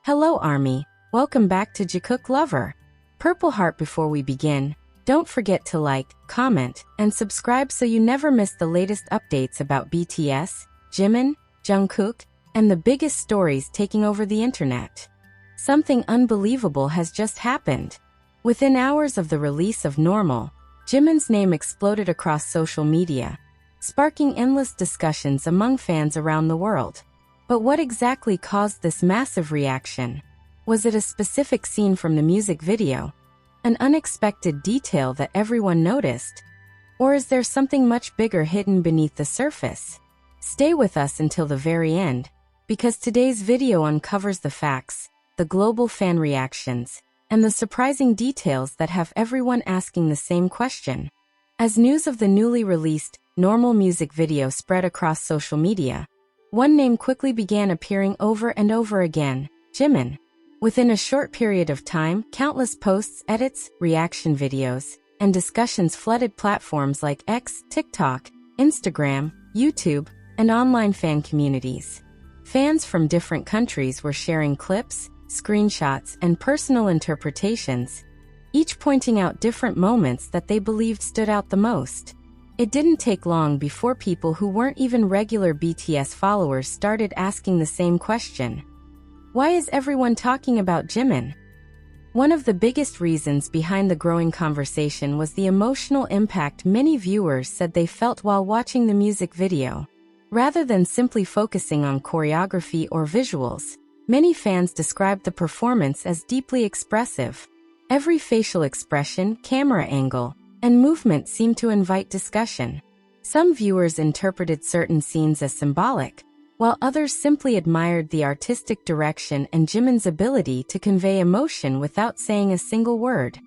Hello Army, welcome back to Jikook Lover. Purple Heart. Before we begin, don't forget to like, comment, and subscribe so you never miss the latest updates about BTS, Jimin, Jungkook, and the biggest stories taking over the internet. Something unbelievable has just happened. Within hours of the release of Normal, Jimin's name exploded across social media, sparking endless discussions among fans around the world. But what exactly caused this massive reaction? Was it a specific scene from the music video? An unexpected detail that everyone noticed? Or is there something much bigger hidden beneath the surface? Stay with us until the very end, because today's video uncovers the facts, the global fan reactions, and the surprising details that have everyone asking the same question. As news of the newly released Normal music video spread across social media, one name quickly began appearing over and over again: Jimin. Within a short period of time, countless posts, edits, reaction videos, and discussions flooded platforms like X, TikTok, Instagram, YouTube, and online fan communities. Fans from different countries were sharing clips, screenshots, and personal interpretations, each pointing out different moments that they believed stood out the most. It didn't take long before people who weren't even regular BTS followers started asking the same question. Why is everyone talking about Jimin? One of the biggest reasons behind the growing conversation was the emotional impact many viewers said they felt while watching the music video. Rather than simply focusing on choreography or visuals, many fans described the performance as deeply expressive. Every facial expression, camera angle, and movement seemed to invite discussion. Some viewers interpreted certain scenes as symbolic, while others simply admired the artistic direction and Jimin's ability to convey emotion without saying a single word.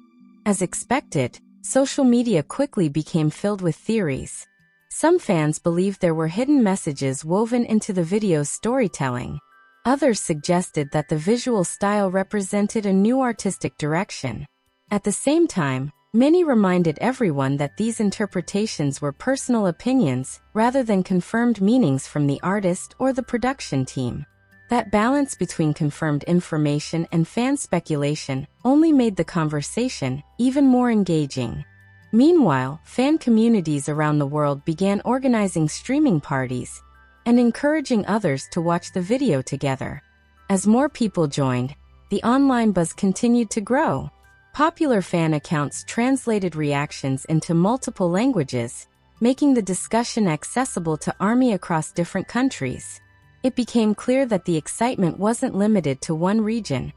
As expected, social media quickly became filled with theories. Some fans believed there were hidden messages woven into the video's storytelling. Others suggested that the visual style represented a new artistic direction. At the same time, many reminded everyone that these interpretations were personal opinions rather than confirmed meanings from the artist or the production team. That balance between confirmed information and fan speculation only made the conversation even more engaging. Meanwhile, fan communities around the world began organizing streaming parties and encouraging others to watch the video together. As more people joined, the online buzz continued to grow. Popular fan accounts translated reactions into multiple languages, making the discussion accessible to ARMY across different countries. It became clear that the excitement wasn't limited to one region.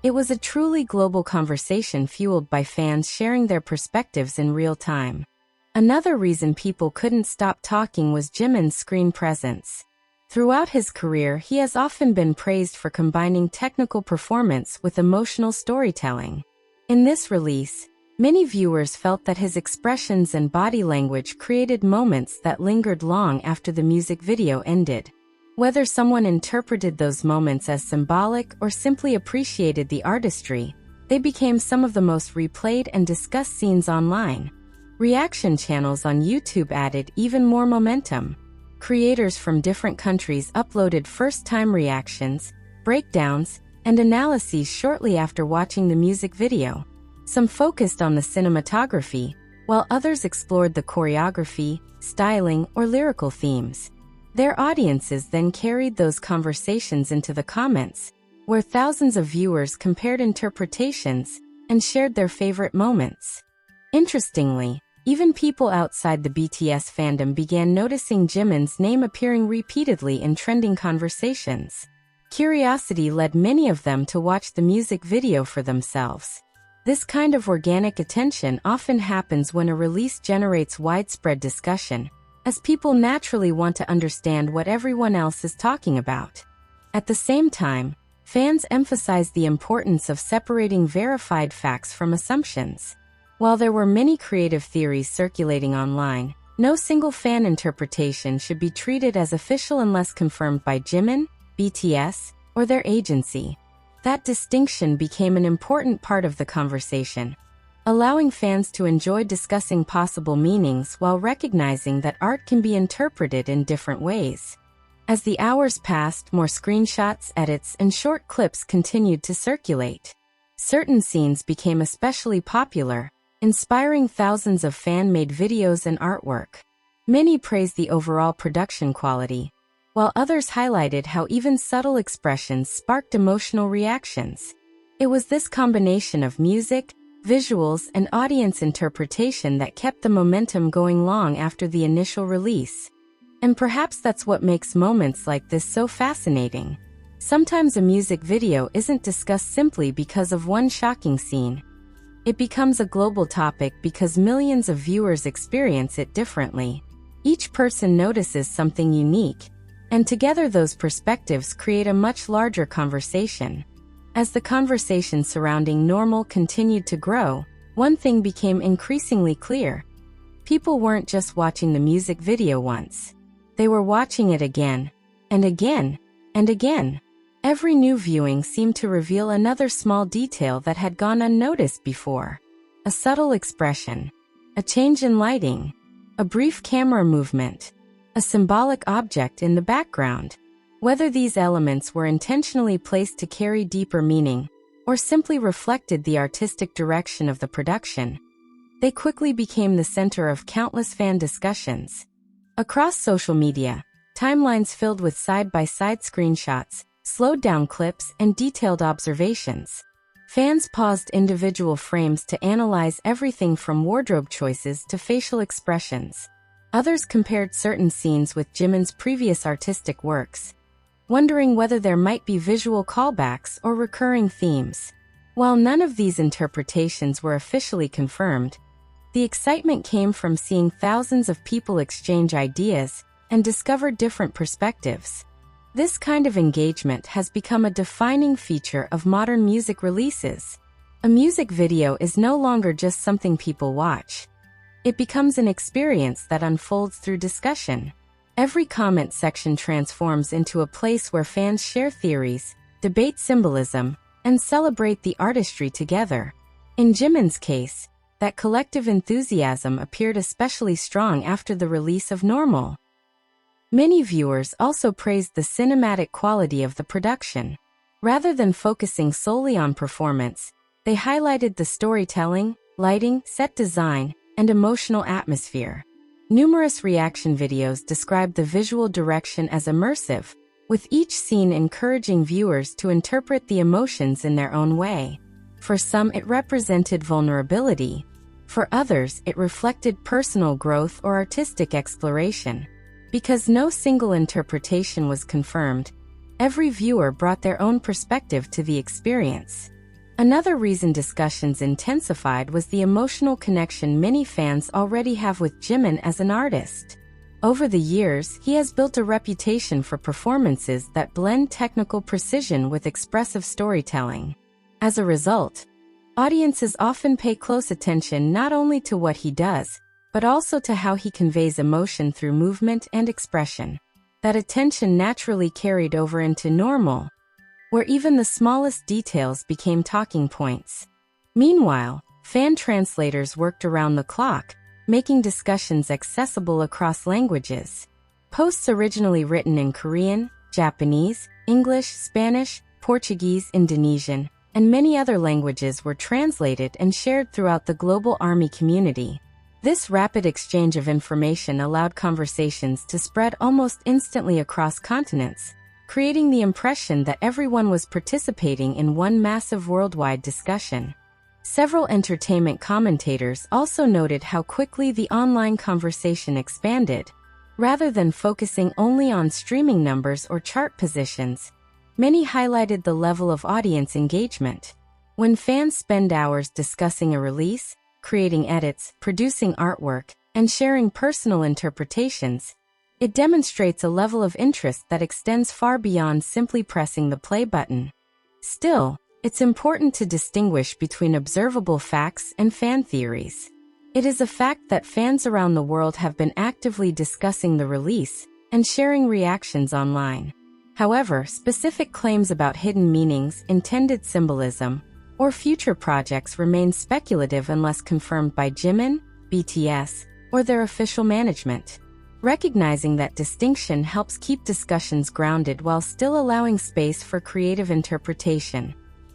It was a truly global conversation fueled by fans sharing their perspectives in real time. Another reason people couldn't stop talking was Jimin's screen presence. Throughout his career, he has often been praised for combining technical performance with emotional storytelling. In this release, many viewers felt that his expressions and body language created moments that lingered long after the music video ended. Whether someone interpreted those moments as symbolic or simply appreciated the artistry, they became some of the most replayed and discussed scenes online. Reaction channels on YouTube added even more momentum. Creators from different countries uploaded first-time reactions, breakdowns, and analyses shortly after watching the music video. Some focused on the cinematography, while others explored the choreography, styling, or lyrical themes. Their audiences then carried those conversations into the comments, where thousands of viewers compared interpretations and shared their favorite moments. Interestingly, even people outside the BTS fandom began noticing Jimin's name appearing repeatedly in trending conversations. Curiosity led many of them to watch the music video for themselves. This kind of organic attention often happens when a release generates widespread discussion, as people naturally want to understand what everyone else is talking about. At the same time, fans emphasized the importance of separating verified facts from assumptions. While there were many creative theories circulating online, no single fan interpretation should be treated as official unless confirmed by Jimin, BTS, or their agency. That distinction became an important part of the conversation, allowing fans to enjoy discussing possible meanings while recognizing that art can be interpreted in different ways. As the hours passed, more screenshots, edits, and short clips continued to circulate. Certain scenes became especially popular, inspiring thousands of fan-made videos and artwork. Many praised the overall production quality, while others highlighted how even subtle expressions sparked emotional reactions. It was this combination of music, visuals, and audience interpretation that kept the momentum going long after the initial release. And perhaps that's what makes moments like this so fascinating. Sometimes a music video isn't discussed simply because of one shocking scene. It becomes a global topic because millions of viewers experience it differently. Each person notices something unique, and together those perspectives create a much larger conversation. As the conversation surrounding Normal continued to grow, one thing became increasingly clear. People weren't just watching the music video once. They were watching it again, and again, and again. Every new viewing seemed to reveal another small detail that had gone unnoticed before. A subtle expression, a change in lighting, a brief camera movement, a symbolic object in the background. Whether these elements were intentionally placed to carry deeper meaning, or simply reflected the artistic direction of the production, they quickly became the center of countless fan discussions. Across social media, timelines filled with side-by-side screenshots, slowed-down clips, and detailed observations. Fans paused individual frames to analyze everything from wardrobe choices to facial expressions. Others compared certain scenes with Jimin's previous artistic works, wondering whether there might be visual callbacks or recurring themes. While none of these interpretations were officially confirmed, the excitement came from seeing thousands of people exchange ideas and discover different perspectives. This kind of engagement has become a defining feature of modern music releases. A music video is no longer just something people watch. It becomes an experience that unfolds through discussion. Every comment section transforms into a place where fans share theories, debate symbolism, and celebrate the artistry together. In Jimin's case, that collective enthusiasm appeared especially strong after the release of Normal. Many viewers also praised the cinematic quality of the production. Rather than focusing solely on performance, they highlighted the storytelling, lighting, set design, and emotional atmosphere. Numerous reaction videos described the visual direction as immersive, with each scene encouraging viewers to interpret the emotions in their own way. For some, it represented vulnerability. For others, it reflected personal growth or artistic exploration. Because no single interpretation was confirmed, every viewer brought their own perspective to the experience. Another reason discussions intensified was the emotional connection many fans already have with Jimin as an artist. Over the years, he has built a reputation for performances that blend technical precision with expressive storytelling. As a result, audiences often pay close attention not only to what he does, but also to how he conveys emotion through movement and expression. That attention naturally carried over into Normal, where even the smallest details became talking points. Meanwhile, fan translators worked around the clock, making discussions accessible across languages. Posts originally written in Korean, Japanese, English, Spanish, Portuguese, Indonesian, and many other languages were translated and shared throughout the global ARMY community. This rapid exchange of information allowed conversations to spread almost instantly across continents, creating the impression that everyone was participating in one massive worldwide discussion. Several entertainment commentators also noted how quickly the online conversation expanded. Rather than focusing only on streaming numbers or chart positions, many highlighted the level of audience engagement. When fans spend hours discussing a release, creating edits, producing artwork, and sharing personal interpretations, it demonstrates a level of interest that extends far beyond simply pressing the play button. Still, it's important to distinguish between observable facts and fan theories. It is a fact that fans around the world have been actively discussing the release and sharing reactions online. However, specific claims about hidden meanings, intended symbolism, or future projects remain speculative unless confirmed by Jimin, BTS, or their official management. Recognizing that distinction helps keep discussions grounded while still allowing space for creative interpretation.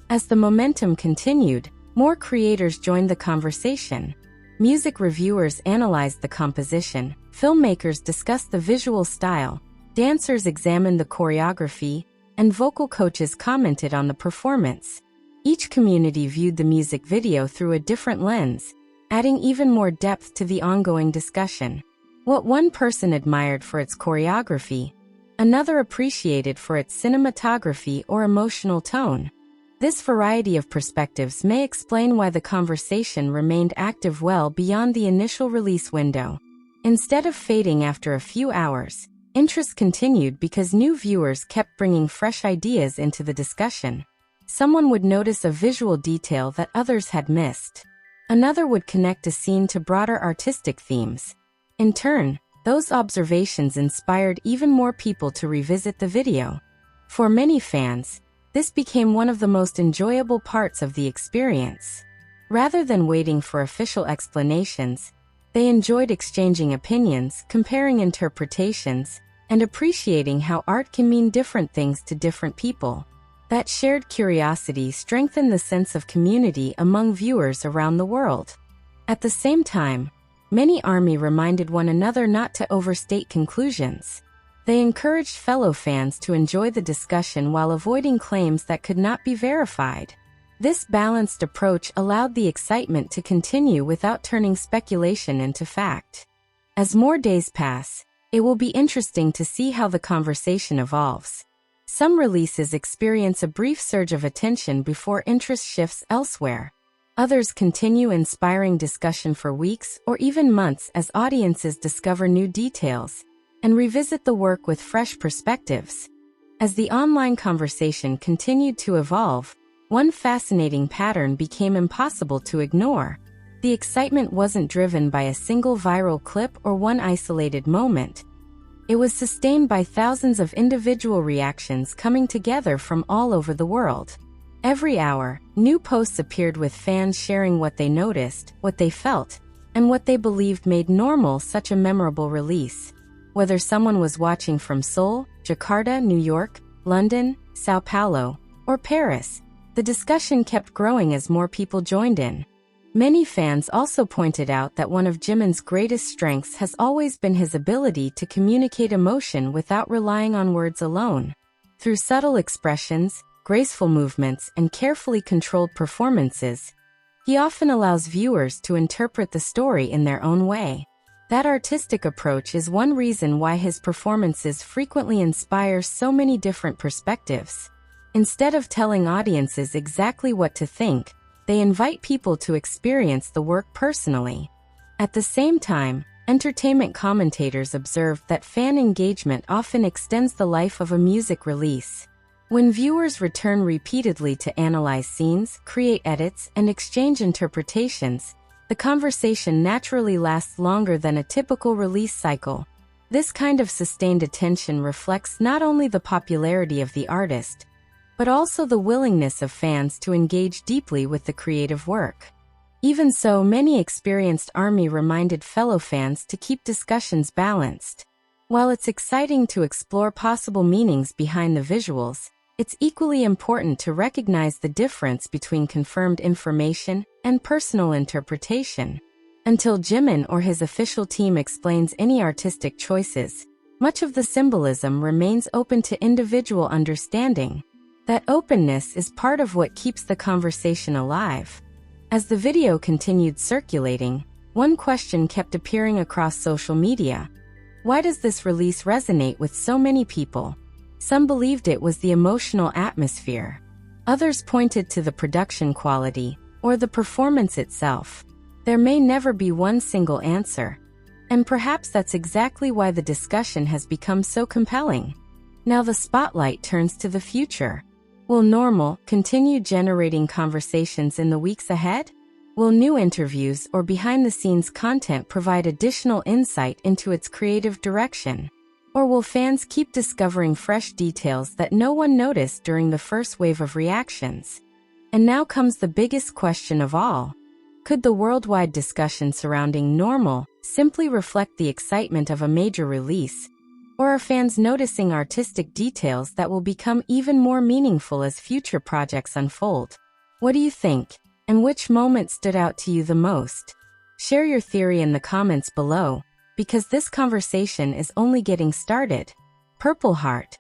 As the momentum continued, more creators joined the conversation. Music reviewers analyzed the composition, filmmakers discussed the visual style, dancers examined the choreography, and vocal coaches commented on the performance. Each community viewed the music video through a different lens, adding even more depth to the ongoing discussion. What one person admired for its choreography, another appreciated for its cinematography or emotional tone. This variety of perspectives may explain why the conversation remained active well beyond the initial release window. Instead of fading after a few hours, interest continued because new viewers kept bringing fresh ideas into the discussion. Someone would notice a visual detail that others had missed. Another would connect a scene to broader artistic themes. In turn, those observations inspired even more people to revisit the video. For many fans, this became one of the most enjoyable parts of the experience. Rather than waiting for official explanations, they enjoyed exchanging opinions, comparing interpretations, and appreciating how art can mean different things to different people. That shared curiosity strengthened the sense of community among viewers around the world. At the same time, many ARMY reminded one another not to overstate conclusions. They encouraged fellow fans to enjoy the discussion while avoiding claims that could not be verified. This balanced approach allowed the excitement to continue without turning speculation into fact. As more days pass, it will be interesting to see how the conversation evolves. Some releases experience a brief surge of attention before interest shifts elsewhere. Others continue inspiring discussion for weeks or even months as audiences discover new details and revisit the work with fresh perspectives. As the online conversation continued to evolve, one fascinating pattern became impossible to ignore. The excitement wasn't driven by a single viral clip or one isolated moment. It was sustained by thousands of individual reactions coming together from all over the world. Every hour, new posts appeared with fans sharing what they noticed, what they felt, and what they believed made normal such a memorable release. Whether someone was watching from Seoul, Jakarta, New York, London, Sao Paulo, or Paris, the discussion kept growing as more people joined in. Many fans also pointed out that one of Jimin's greatest strengths has always been his ability to communicate emotion without relying on words alone. Through subtle expressions, graceful movements, and carefully controlled performances, he often allows viewers to interpret the story in their own way. That artistic approach is one reason why his performances frequently inspire so many different perspectives. Instead of telling audiences exactly what to think, they invite people to experience the work personally. At the same time, entertainment commentators observed that fan engagement often extends the life of a music release. When viewers return repeatedly to analyze scenes, create edits, and exchange interpretations, the conversation naturally lasts longer than a typical release cycle. This kind of sustained attention reflects not only the popularity of the artist, but also the willingness of fans to engage deeply with the creative work. Even so, many experienced ARMY reminded fellow fans to keep discussions balanced. While it's exciting to explore possible meanings behind the visuals, it's equally important to recognize the difference between confirmed information and personal interpretation. Until Jimin or his official team explains any artistic choices, much of the symbolism remains open to individual understanding. That openness is part of what keeps the conversation alive. As the video continued circulating, one question kept appearing across social media. Why does this release resonate with so many people? Some believed it was the emotional atmosphere. Others pointed to the production quality or the performance itself. There may never be one single answer, and perhaps that's exactly why the discussion has become so compelling. Now the spotlight turns to the future. Will Normal continue generating conversations in the weeks ahead? Will new interviews or behind-the-scenes content provide additional insight into its creative direction? Or will fans keep discovering fresh details that no one noticed during the first wave of reactions? And now comes the biggest question of all. Could the worldwide discussion surrounding Normal simply reflect the excitement of a major release? Or are fans noticing artistic details that will become even more meaningful as future projects unfold? What do you think? And which moment stood out to you the most? Share your theory in the comments below, because this conversation is only getting started. Purple Heart,